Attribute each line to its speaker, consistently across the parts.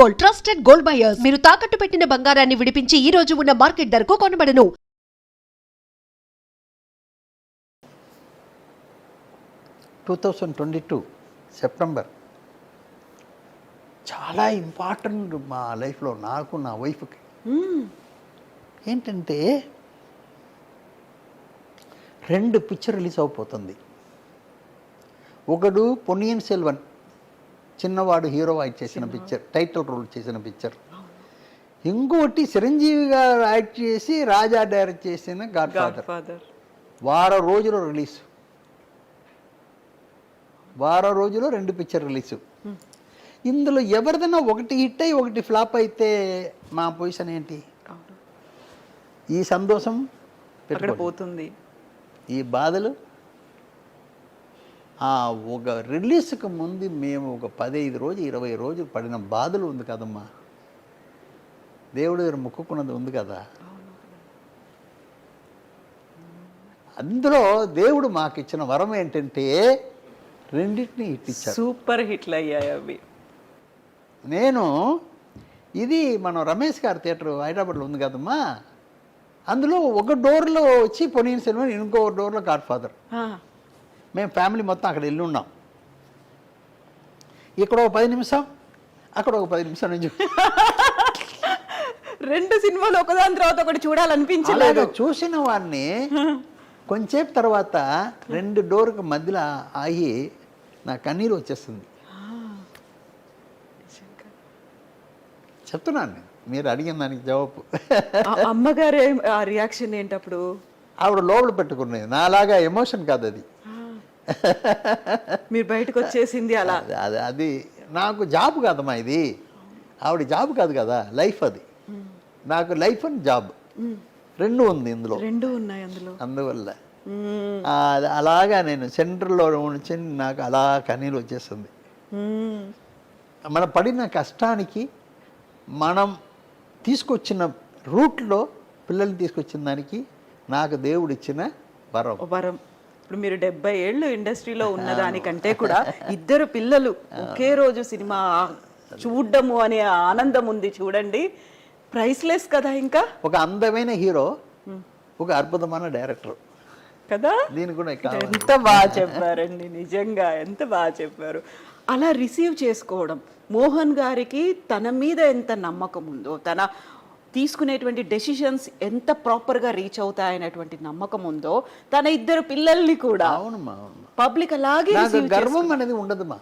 Speaker 1: Gold, trusted gold buyers. మీరు తాకట్టు పెట్టిన బంగారాన్ని విడిపించి ఈ రోజు ఉన్న మార్కెట్ ధరకు కొనబడను.
Speaker 2: 2022 సెప్టెంబర్ చాలా ఇంపార్టెంట్ మా లైఫ్లో, నాకు నా వైఫ్కి. ఏంటంటే 2 పిక్చర్ రిలీజ్ అయిపోతుంది. ఒకడు పొన్నియిన్ సెల్వన్, చిన్నవాడు హీరో యాక్ట్ చేసిన పిక్చర్, టైటిల్ రోల్ చేసిన పిక్చర్. ఇంకోటి చిరంజీవి గారు యాక్ట్ చేసి రాజా డైరెక్ట్ చేసిన గాడ్ ఫాదర్. వారం రోజులు రిలీజ్, వారం రోజులు 2 పిక్చర్ రిలీజ్. ఇందులో ఎవరిదైనా ఒకటి హిట్ అయ్యి ఒకటి ఫ్లాప్ అయితే మా పొజిషన్ ఏంటి? ఈ సంతోషం
Speaker 3: పోతుంది,
Speaker 2: ఈ బాధలు. ఒక రిలీజ్కి ముందు మేము ఒక 15 రోజులు 20 రోజులు పడిన బాధలు ఉంది కదమ్మా. దేవుడి దగ్గర మొక్కుకున్నది ఉంది కదా. అందులో దేవుడు మాకు ఇచ్చిన వరం ఏంటంటే 2 హిట్ ఇచ్చాడు.
Speaker 3: సూపర్ హిట్లు అయ్యాయి అవి.
Speaker 2: నేను ఇది మనం రమేష్ గారి థియేటర్ హైదరాబాద్లో ఉంది కదమ్మా, అందులో ఒక డోర్లో వచ్చి పొన్నియిన్ సెల్వన్, ఇంకో డోర్లో గాడ్ ఫాదర్. మేము ఫ్యామిలీ మొత్తం అక్కడ వెళ్ళి ఉన్నాం. ఇక్కడ ఒక 10 నిమిషం, అక్కడ ఒక 10 నిమిషం నుంచి
Speaker 3: 2 సినిమాలు ఒకదాని తర్వాత ఒకటి చూడాలనిపించలేదు.
Speaker 2: చూసిన వాడిని కొంచెంసేపు తర్వాత 2 డోర్కి మధ్యలో ఆగి నా కన్నీరు వచ్చేస్తుంది. చెప్తున్నాను నేను, మీరు అడిగిన దానికి జవాబు.
Speaker 3: అమ్మగారు రియాక్షన్ ఏంటప్పుడు?
Speaker 2: ఆవిడ లోపల పెట్టుకునేది, నాలాగా ఎమోషన్ కాదు అది.
Speaker 3: మీరు బయటకు వచ్చేసింది అలా.
Speaker 2: అది నాకు జాబ్ కాదమ్మా, ఇది ఆవిడ జాబ్ కాదు కదా, లైఫ్ అది. నాకు లైఫ్ అండ్ జాబ్ 2 ఉంది ఇందులో,
Speaker 3: 2 ఉన్నాయి అందులో.
Speaker 2: అందువల్ల అలాగా నేను సెంటర్లో ఉంచి నాకు అలా కన్నీళ్ళు వచ్చేస్తుంది. మనం పడిన కష్టానికి, మనం తీసుకొచ్చిన రూట్లో పిల్లల్ని తీసుకొచ్చిన దానికి నాకు దేవుడు ఇచ్చిన వరం.
Speaker 3: ఇప్పుడు మీరు 70 ఏళ్ళు ఇండస్ట్రీలో ఉన్నదానికంటే కూడా 2 పిల్లలు ఒకే రోజు సినిమా చూడడము అనే ఆనందం ఉంది చూడండి, ప్రైస్లెస్ కదా. ఇంకా ఒక
Speaker 2: అందమైన హీరో, ఒక అద్భుతమైన డైరెక్టర్
Speaker 3: కదా.
Speaker 2: దీని కూడా
Speaker 3: ఎంత బాగా చెప్పారండి, నిజంగా ఎంత బాగా చెప్పారు. అలా రిసీవ్ చేసుకోవడం, మోహన్ గారికి తన మీద ఎంత నమ్మకం ఉందో, తన తీసుకునేటువంటి డెసిషన్స్ ఎంత ప్రాపర్గా రీచ్ అవుతాయనేటువంటి నమ్మకం ఉందో, తన 2 పిల్లల్ని కూడా పబ్లిక్ అలాగే
Speaker 2: గర్వం అనేది ఉండదుమా.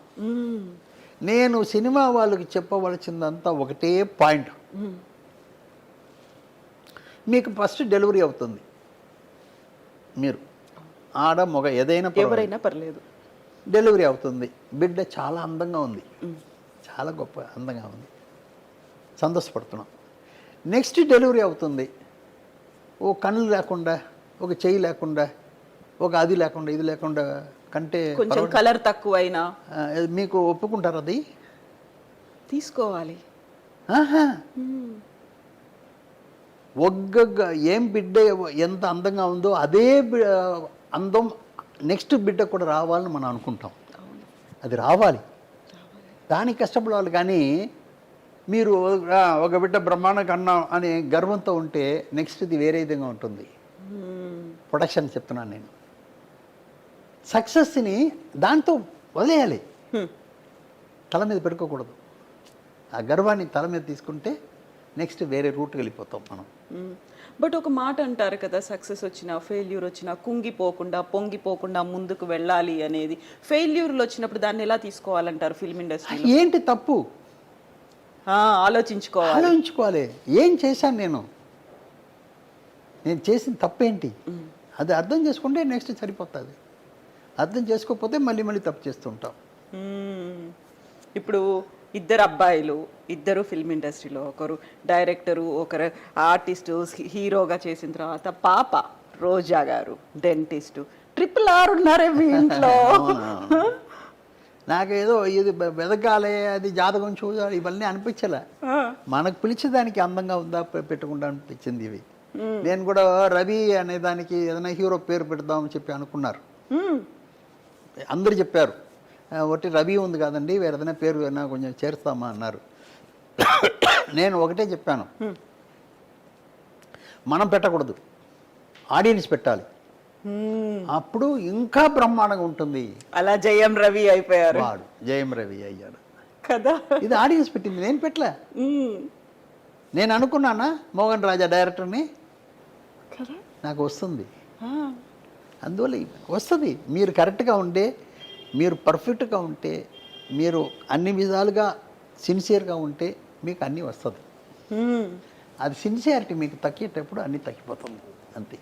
Speaker 2: నేను సినిమా వాళ్ళకి చెప్పవలసిందంతా ఒకటే పాయింట్. మీకు ఫస్ట్ డెలివరీ అవుతుంది, మీరు ఆడ మగ ఎవరైనా
Speaker 3: పర్లేదు,
Speaker 2: డెలివరీ అవుతుంది. బిడ్డ చాలా అందంగా ఉంది, చాలా గొప్ప అందంగా ఉంది, సంతోషపడుతున్నాం. నెక్స్ట్ డెలివరీ అవుతుంది, ఓ కళ్ళు లేకుండా, ఒక చెయ్యి లేకుండా, ఒక అది లేకుండా, ఇది లేకుండా, కంటే
Speaker 3: కొంచెం కలర్ తక్కువైనా
Speaker 2: మీకు ఒప్పుకుంటారు? అది
Speaker 3: తీసుకోవాలి.
Speaker 2: ఏం బిడ్డ ఎంత అందంగా ఉందో అదే అందం నెక్స్ట్ బిడ్డ కూడా రావాలని మనం అనుకుంటాం. అది రావాలి, దానికి కష్టపడాలి. కానీ మీరు ఒక బిడ్డ బ్రహ్మాండ కన్నా అనే గర్వంతో ఉంటే నెక్స్ట్ ఇది వేరే విధంగా ఉంటుంది. ప్రొడక్షన్ చెప్తున్నాను నేను. సక్సెస్ని దాంతో వదిలేయాలి, తల మీద పెట్టుకోకూడదు. ఆ గర్వాన్ని తల మీద తీసుకుంటే నెక్స్ట్ వేరే రూట్కి వెళ్ళిపోతాం మనం.
Speaker 3: బట్ ఒక మాట అంటారు కదా, సక్సెస్ వచ్చినా ఫెయిల్యూర్ వచ్చినా కుంగిపోకుండా పొంగిపోకుండా ముందుకు వెళ్ళాలి అనేది. ఫెయిల్యూర్లు వచ్చినప్పుడు దాన్ని ఎలా తీసుకోవాలంటారు ఫిల్మ్ ఇండస్ట్రీ?
Speaker 2: ఏంటి తప్పు ఆలోచించుకోవాలి. ఏం చేశాను నేను చేసిన తప్పేంటి, అది అర్థం చేసుకుంటే నెక్స్ట్ సరిపోతుంది. అర్థం చేసుకోకపోతే మళ్ళీ మళ్ళీ తప్పు చేస్తుంటాం.
Speaker 3: ఇప్పుడు 2 అబ్బాయిలు, 2 ఫిల్మ్ ఇండస్ట్రీలో, ఒకరు డైరెక్టరు, ఒకరు ఆర్టిస్టు, హీరోగా చేసిన తర్వాత పాప రోజా గారు డెంటిస్టు, RRR ఉన్నారే మీ ఇంట్లో.
Speaker 2: నాకేదో ఇది వెదకాలే, అది జాతకం చూడాలి, ఇవన్నీ అనిపించలే. మనకు పిలిచేదానికి అందంగా ఉందా పెట్టుకుంటా అనిపించింది ఇవి. నేను కూడా రవి అనే దానికి ఏదైనా హీరో పేరు పెడదామని చెప్పి అనుకున్నారు. అందరు చెప్పారు, ఒకటి రవి ఉంది కాదండి, వేరే ఏదైనా పేరు అయినా కొంచెం చేరుస్తామా అన్నారు. నేను ఒకటే చెప్పాను, మనం పెట్టకూడదు, ఆడియన్స్ పెట్టాలి, అప్పుడు ఇంకా బ్రహ్మాండంగా ఉంటుంది.
Speaker 3: అలా జయం రవి అయిపోయారు.
Speaker 2: వాడు జయం రవి అయ్యాడు
Speaker 3: కదా.
Speaker 2: ఇది ఆడియన్స్ పెట్టింది, నేను పెట్టలే. నేను అనుకున్నానా మోహన్ రాజా డైరెక్టర్ని, నాకు వస్తుంది. అందువల్ల వస్తుంది. మీరు కరెక్ట్గా ఉంటే, మీరు పర్ఫెక్ట్గా ఉంటే, మీరు అన్ని విధాలుగా సిన్సియర్గా ఉంటే మీకు అన్నీ వస్తుంది. అది సిన్సియారిటీ మీకు తగ్గేటప్పుడు అన్నీ తగ్గిపోతుంది, అంతే.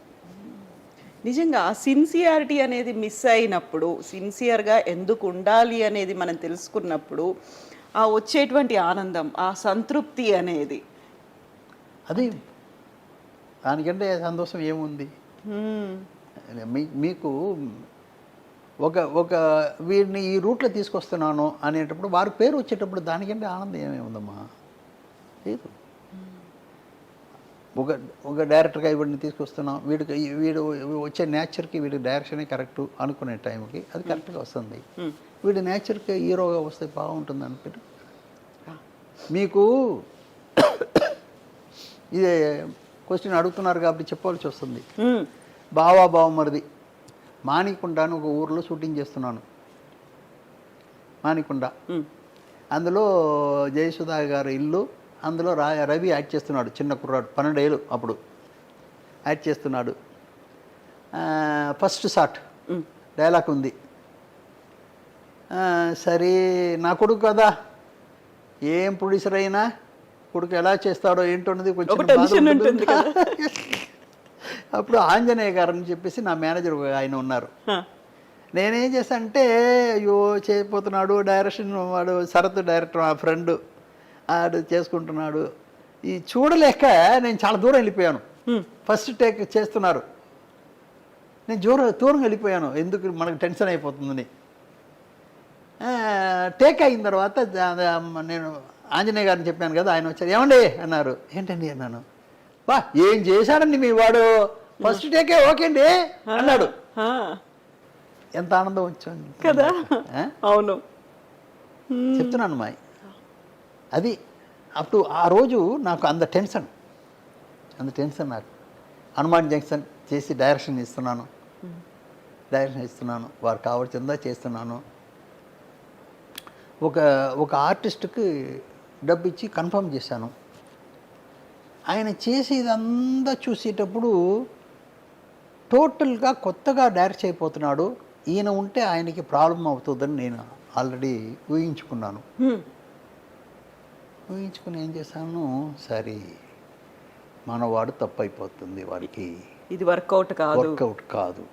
Speaker 3: నిజంగా ఆ సిన్సియారిటీ అనేది మిస్ అయినప్పుడు, సిన్సియర్గా ఎందుకు ఉండాలి అనేది మనం తెలుసుకున్నప్పుడు ఆ వచ్చేటువంటి ఆనందం, ఆ సంతృప్తి అనేది,
Speaker 2: అది దానికంటే సంతోషం ఏముంది? మీకు ఒక వీడిని ఈ రూట్లో తీసుకొస్తున్నాను అనేటప్పుడు వారి పేరు వచ్చేటప్పుడు దానికంటే ఆనందం ఏమేముందమ్మా? లేదు. ఒక డైరెక్టర్గా వీడిని తీసుకొస్తున్నాం, వీడు వచ్చే నేచర్కి వీడి డైరెక్షనే కరెక్ట్ అనుకునే టైంకి అది కరెక్ట్గా వస్తుంది. వీడి నేచర్కి హీరోగా వస్తే బాగుంటుంది అనుకుంటే మీకు ఇదే క్వశ్చన్ అడుగుతున్నారు కాబట్టి చెప్పవలసి వస్తుంది. బావమరిది మాణికొండ అని ఒక ఊరిలో షూటింగ్ చేస్తున్నాను. మాణికొండ, అందులో జయసుధా గారి ఇల్లు, అందులో రవి యాక్ట్ చేస్తున్నాడు. చిన్న కుర్రాడు, 12 ఏళ్ళు అప్పుడు యాక్ట్ చేస్తున్నాడు. ఫస్ట్ షాట్ డైలాగ్ ఉంది. సరే నా కొడుకు కదా, ఏం ప్రొడ్యూసర్ అయినా కొడుకు ఎలా చేస్తాడో ఏంటో అన్నది కొంచెం అప్పుడు ఆంజనేయ గారు అని చెప్పేసి నా మేనేజర్ ఆయన ఉన్నారు. నేనేం చేశానంటే, అయ్యో చేయకపోతున్నాడు డైరెక్షన్, వాడు శరత్ డైరెక్టర్ మా ఫ్రెండ్, ఆడు చేసుకుంటున్నాడు, ఈ చూడలేక నేను చాలా దూరం వెళ్ళిపోయాను. ఫస్ట్ టేక్ చేస్తున్నారు, నేను దూరం వెళ్ళిపోయాను, ఎందుకు మనకు టెన్షన్ అయిపోతుందని. టేక్ అయిన తర్వాత నేను ఆంజనేయ గారిని చెప్పాను కదా, ఆయన వచ్చారు. ఏమండి అన్నారు. ఏంటండి అన్నాను. వా ఏం చేశాడండి మీ వాడు, ఫస్ట్ టేకే ఓకే అండి అన్నాడు. ఎంత ఆనందం వచ్చింది
Speaker 3: కదా. అవును,
Speaker 2: చెప్తున్నాను మాయ్. అది అప్పుడు ఆ రోజు నాకు అంత టెన్షన్ నాకు. హనుమాన్ జంక్షన్ చేసి డైరెక్షన్ ఇస్తున్నాను, వారు కావాల్సిందా చేస్తున్నాను. ఒక ఆర్టిస్ట్కి డబ్బు ఇచ్చి కన్ఫర్మ్ చేశాను. ఆయన చేసేదంతా చూసేటప్పుడు టోటల్గా కొత్తగా డైరెక్ట్ అయిపోతున్నాడు, ఈయన ఉంటే ఆయనకి ప్రాబ్లం అవుతుందని నేను ఆల్రెడీ ఊహించుకున్నాను. ఊహించుకుని ఏం చేశాను, సరే మనవాడు తప్పు అయిపోతుంది, వాడికి
Speaker 3: ఇది వర్కౌట్
Speaker 2: కాదు.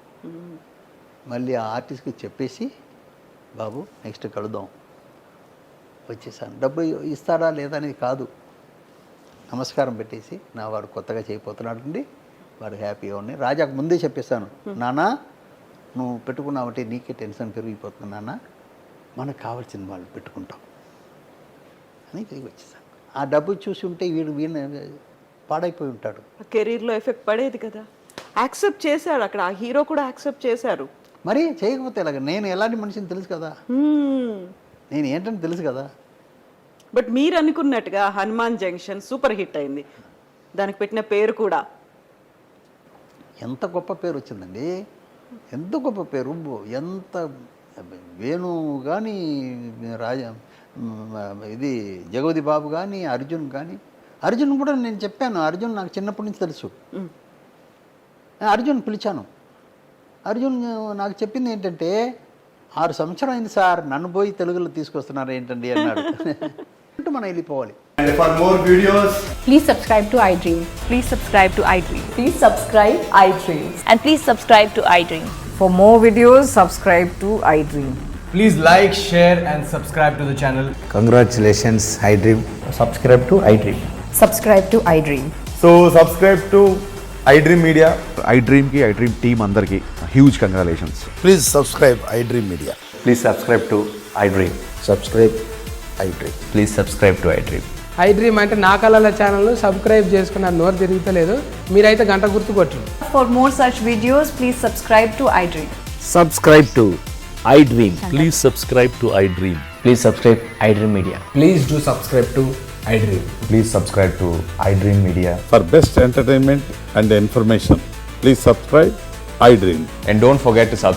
Speaker 2: మళ్ళీ ఆ ఆర్టిస్ట్కి చెప్పేసి, బాబు నెక్స్ట్ కలుద్దాం వచ్చేసాను. డబ్బు ఇస్తాడా లేదా అనేది కాదు, నమస్కారం పెట్టేసి, నా వాడు కొత్తగా చేయబోతున్నాడు అండి, వాడు హ్యాపీగా ఉన్నాయి. రాజాకు ముందే చెప్పేశాను, నాన్న నువ్వు పెట్టుకున్నావంటే నీకే టెన్షన్ పెరిగిపోతుంది నాన్న, మనకు కావాల్సిన వాళ్ళు పెట్టుకుంటాం అని తిరిగి వచ్చేసాను. ఆ డబ్బు చూసి ఉంటే వీడు పాడైపోయి ఉంటాడు,
Speaker 3: కెరీర్లో ఎఫెక్ట్ పడేది కదా. యాక్సెప్ట్ చేశాడు అక్కడ, ఆ హీరో కూడా యాక్సెప్ట్ చేశారు.
Speaker 2: మరి చేయకపోతే ఎలాగ? నేను ఎలాంటి మనిషిని తెలుసు కదా, నేను ఏంటని తెలుసు కదా.
Speaker 3: బట్ మీరు అనుకున్నట్టుగా హనుమాన్ జంక్షన్ సూపర్ హిట్ అయింది, దానికి పెట్టిన పేరు కూడా
Speaker 2: ఎంత గొప్ప పేరు వచ్చిందండి, ఎంత గొప్ప పేరు. ఎంత వేణు కానీ, రాజా ఇది జగవతి బాబు కానీ, అర్జున్ కూడా నేను చెప్పాను. అర్జున్ నాకు చిన్నప్పటి నుంచి తెలుసు. అర్జున్ పిలిచాను. అర్జున్ నాకు చెప్పింది ఏంటంటే, 6 సంవత్సరం అయింది సార్, నన్ను పోయి తెలుగులో తీసుకొస్తున్నారు ఏంటండి అన్నాడు. మనం వెళ్ళిపోవాలి.
Speaker 4: For more videos,
Speaker 5: Please subscribe to iDream.
Speaker 6: Please subscribe to iDream.
Speaker 5: Please subscribe iDream.
Speaker 6: And please subscribe to iDream.
Speaker 5: For more videos, subscribe to iDream.
Speaker 4: please like, share and subscribe to the channel.
Speaker 7: Congratulations, iDream.
Speaker 8: Subscribe to iDream.
Speaker 5: Subscribe to iDream.
Speaker 8: So subscribe to iDream Media.
Speaker 9: iDream ki iDream team andarki huge congratulations.
Speaker 7: Please subscribe iDream Media.
Speaker 8: Please subscribe to iDream.
Speaker 7: Subscribe iDream.
Speaker 8: Please subscribe to iDream.
Speaker 10: iDream అంటే నా కళల ఛానల్ను subscribe చేసుకున్నారు, నోరు తిరుగుతలేదు, మీరైతే గంట గుర్తు కొట్టండి.
Speaker 5: For more such videos, please subscribe to iDream.
Speaker 8: Subscribe to iDream.
Speaker 9: Please subscribe to iDream.
Speaker 8: Please subscribe iDream Media.
Speaker 4: Please do subscribe to iDream.
Speaker 8: Please subscribe to iDream Media.
Speaker 7: For best entertainment and information, please subscribe iDream.
Speaker 8: And don't forget to subscribe